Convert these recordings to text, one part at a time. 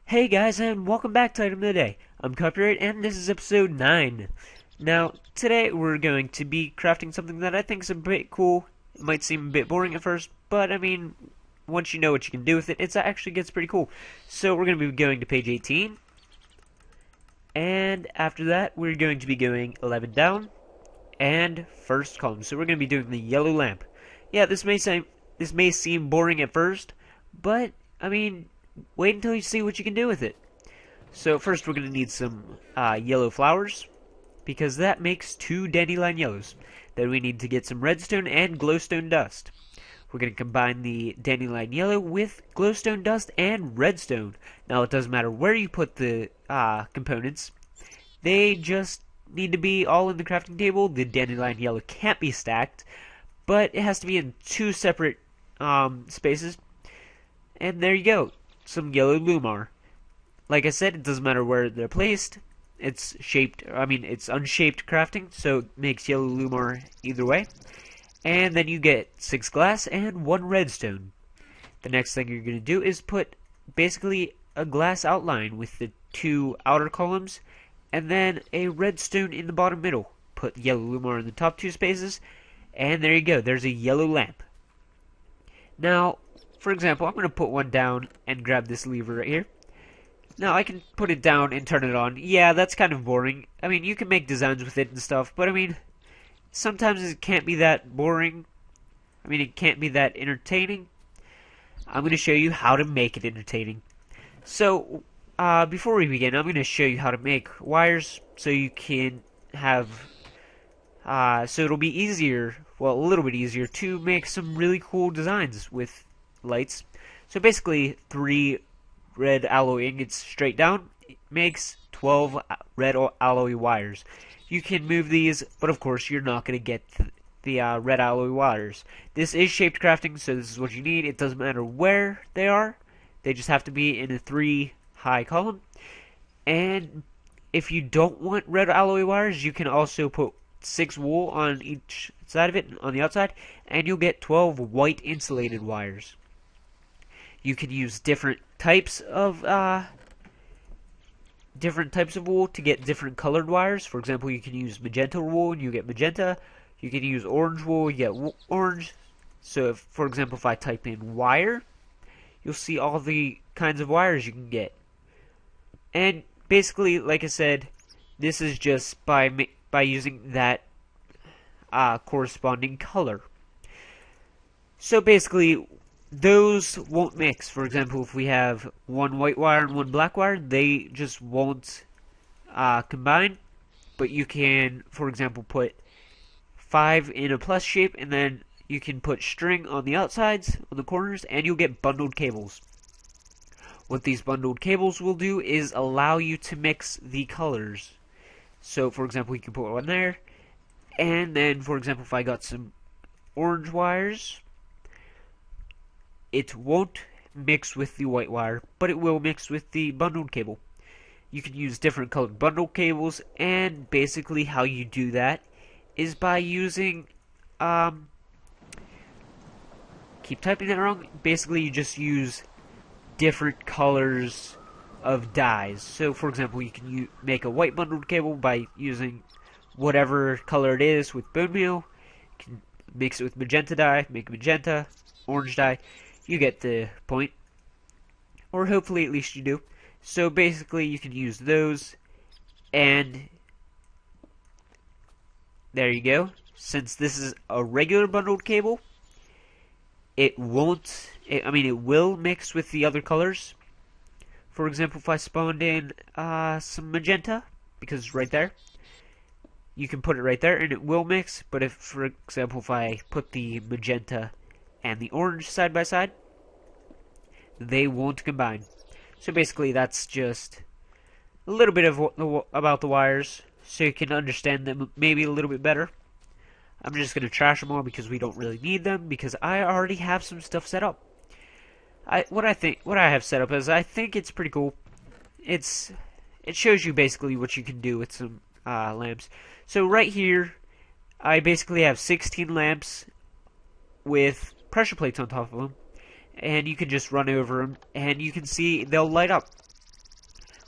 Hey guys, and welcome back to Item of the Day. I'm Copyright, and this is episode 9. Now, today we're going to be crafting something that I think is a bit cool. It might seem a bit boring at first, but I mean, once you know what you can do with it, it actually gets pretty cool. So we're going to be going to page 18, and after that, we're going to be going 11 down, and first column. So we're going to be doing the yellow lamp. Yeah, this may seem boring at first, but I mean, wait until you see what you can do with it. So first we're going to need some yellow flowers, because that makes 2 dandelion yellows. Then we need to get some redstone and glowstone dust. We're going to combine the dandelion yellow with glowstone dust and redstone. Now it doesn't matter where you put the components. They just need to be all in the crafting table. The dandelion yellow can't be stacked, but it has to be in 2 separate spaces. And there you go, some yellow lumar. Like I said, it doesn't matter where they're placed. It's unshaped crafting, so it makes yellow lumar either way. And then you get 6 glass and 1 redstone. The next thing you're going to do is put basically a glass outline with the 2 outer columns, and then a redstone in the bottom middle. Put yellow lumar in the top 2 spaces, and there you go, there's a yellow lamp. Now, for example, I'm going to put one down and grab this lever right here. Now, I can put it down and turn it on. Yeah, that's kind of boring. I mean, you can make designs with it and stuff, but I mean, sometimes it can't be that boring. I mean, it can't be that entertaining. I'm going to show you how to make it entertaining. So, before we begin, I'm going to show you how to make wires so you can have, so it'll be easier, well, a little bit easier, to make some really cool designs with lights. So basically, 3 red alloy ingots straight down makes 12 red alloy wires. You can move these, but of course you're not going to get the red alloy wires. This is shaped crafting, so this is what you need. It doesn't matter where they are. They just have to be in a 3 high column. And if you don't want red alloy wires, you can also put 6 wool on each side of it, on the outside, and you'll get 12 white insulated wires. You can use different types of wool to get different colored wires. For example, you can use magenta wool and you get magenta. You can use orange wool, you get orange. So, for example, if I type in wire, you'll see all the kinds of wires you can get. And basically, like I said, this is just by using that corresponding color. So basically, those won't mix. For example, if we have 1 white wire and 1 black wire, they just won't combine. But you can, for example, put 5 in a plus shape, and then you can put string on the outsides, on the corners, and you'll get bundled cables. What these bundled cables will do is allow you to mix the colors. So, for example, you can put one there, and then, for example, if I got some orange wires, it won't mix with the white wire, but it will mix with the bundled cable. You can use different colored bundled cables, and basically how you do that is by using, keep typing that wrong, basically you just use different colors of dyes. So for example, you can make a white bundled cable by using whatever color it is with bone meal. You can mix it with magenta dye, make magenta, orange dye. You get the point. Or hopefully at least you do. So basically you can use those, and there you go. Since this is a regular bundled cable, it will mix with the other colors. For example, if I spawned in some magenta, because it's right there, you can put it right there and it will mix. But if, for example, if I put the magenta and the orange side by side, they won't combine. So basically that's just a little bit of about the wires, so you can understand them maybe a little bit better. I'm just going to trash them all because we don't really need them, because I already have some stuff set up. What I have set up is, I think it's pretty cool. It shows you basically what you can do with some lamps. So right here, I basically have 16 lamps with pressure plates on top of them, and you can just run over them, and you can see they'll light up.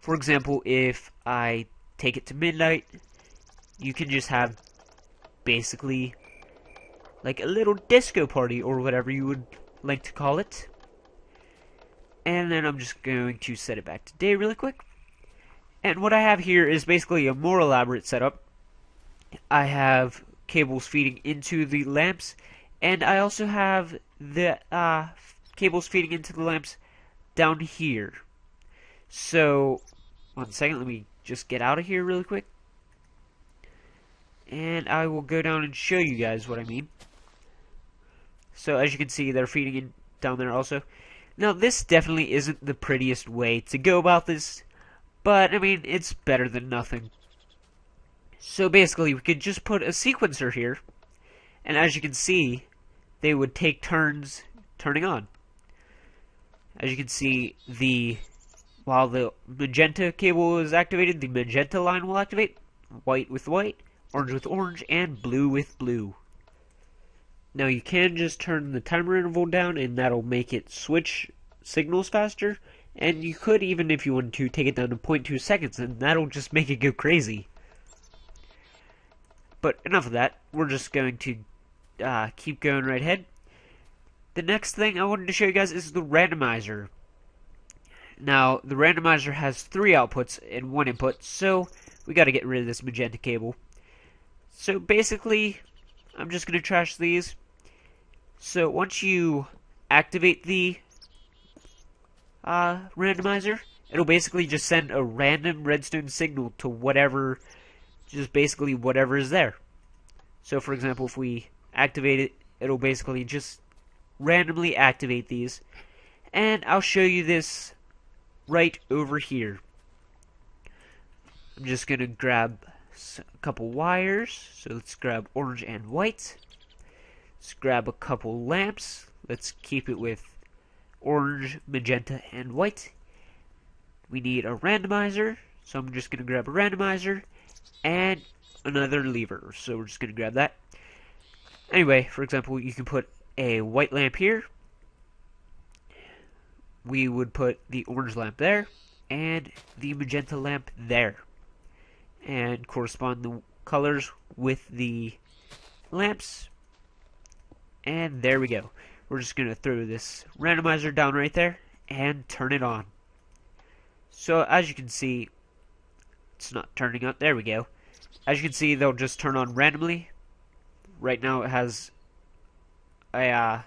For example, if I take it to midnight, you can just have basically like a little disco party or whatever you would like to call it. And then I'm just going to set it back to day really quick. And what I have here is basically a more elaborate setup. I have cables feeding into the lamps, and I also have the cables feeding into the lamps down here. So, 1 second, let me just get out of here really quick. And I will go down and show you guys what I mean. So, as you can see, they're feeding in down there also. Now, this definitely isn't the prettiest way to go about this, but, I mean, it's better than nothing. So, basically, we could just put a sequencer here, and as you can see, they would take turns turning on. As you can see, while the magenta cable is activated, the magenta line will activate, white with white, orange with orange, and blue with blue. Now you can just turn the timer interval down and that'll make it switch signals faster, and you could even, if you wanted to, take it down to 0.2 seconds and that'll just make it go crazy. But enough of that, we're just going to keep going right ahead. The next thing I wanted to show you guys is the randomizer. Now, the randomizer has 3 outputs and 1 input, so we gotta get rid of this magenta cable. So basically, I'm just gonna trash these. So once you activate the randomizer, it'll basically just send a random redstone signal to whatever, just basically whatever is there. So for example, if we activate it, it'll basically just randomly activate these. And I'll show you this right over here. I'm just gonna grab a couple wires. So let's grab orange and white. Let's grab a couple lamps. Let's keep it with orange, magenta, and white. We need a randomizer, so I'm just gonna grab a randomizer and another lever. So we're just gonna grab that. Anyway, for example, you can put a white lamp here. We would put the orange lamp there and the magenta lamp there, and correspond the colors with the lamps. And there we go. We're just gonna throw this randomizer down right there and turn it on. So as you can see, it's not turning on. There we go. As you can see, they'll just turn on randomly. Right now it has a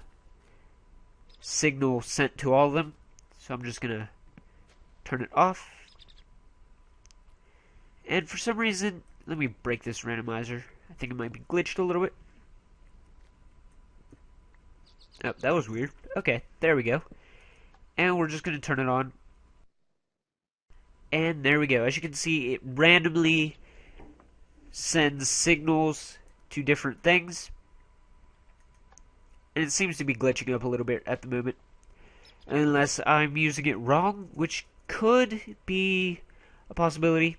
signal sent to all of them. So I'm just gonna turn it off. And for some reason, let me break this randomizer. I think it might be glitched a little bit. Oh, that was weird. Okay, there we go. And we're just gonna turn it on. And there we go. As you can see, it randomly sends signals to different things. And it seems to be glitching up a little bit at the moment. Unless I'm using it wrong, which could be a possibility.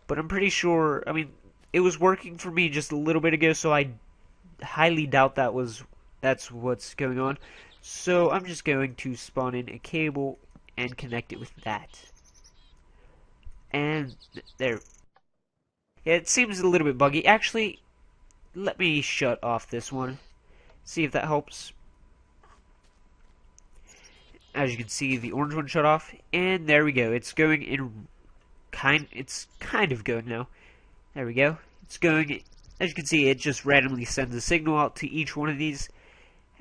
But I'm pretty sure, I mean, it was working for me just a little bit ago, so I highly doubt that's what's going on. So I'm just going to spawn in a cable and connect it with that. And there. Yeah, it seems a little bit buggy. Actually, let me shut off this one. See if that helps. As you can see, the orange one shut off, and there we go. It's going in it's kind of going now. There we go. It's going, as you can see, it just randomly sends a signal out to each one of these,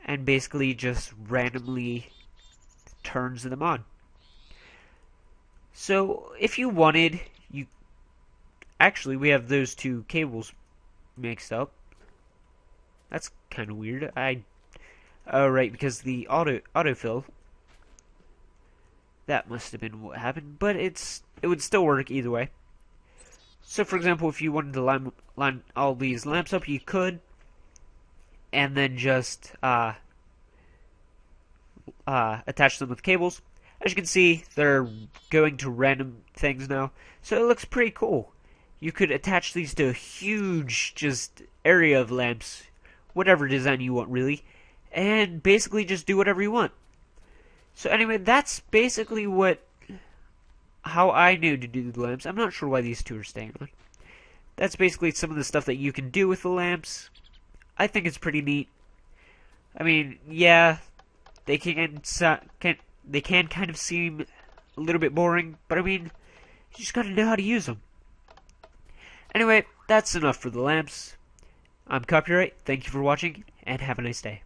and basically just randomly turns them on. So, if you wanted, actually, we have those two cables mixed up. That's kind of weird. Oh, right, because the autofill. That must have been what happened, but it would still work either way. So, for example, if you wanted to line all these lamps up, you could, and then just attach them with cables. As you can see, they're going to random things now, so it looks pretty cool. You could attach these to a huge just area of lamps, whatever design you want really, and basically just do whatever you want. So anyway, that's basically what how I knew to do the lamps. I'm not sure why these two are staying on. That's basically some of the stuff that you can do with the lamps. I think it's pretty neat. I mean, yeah, they they can kind of seem a little bit boring, but I mean, you just gotta know how to use them. Anyway, that's enough for the lamps. I'm Copyright, thank you for watching, and have a nice day.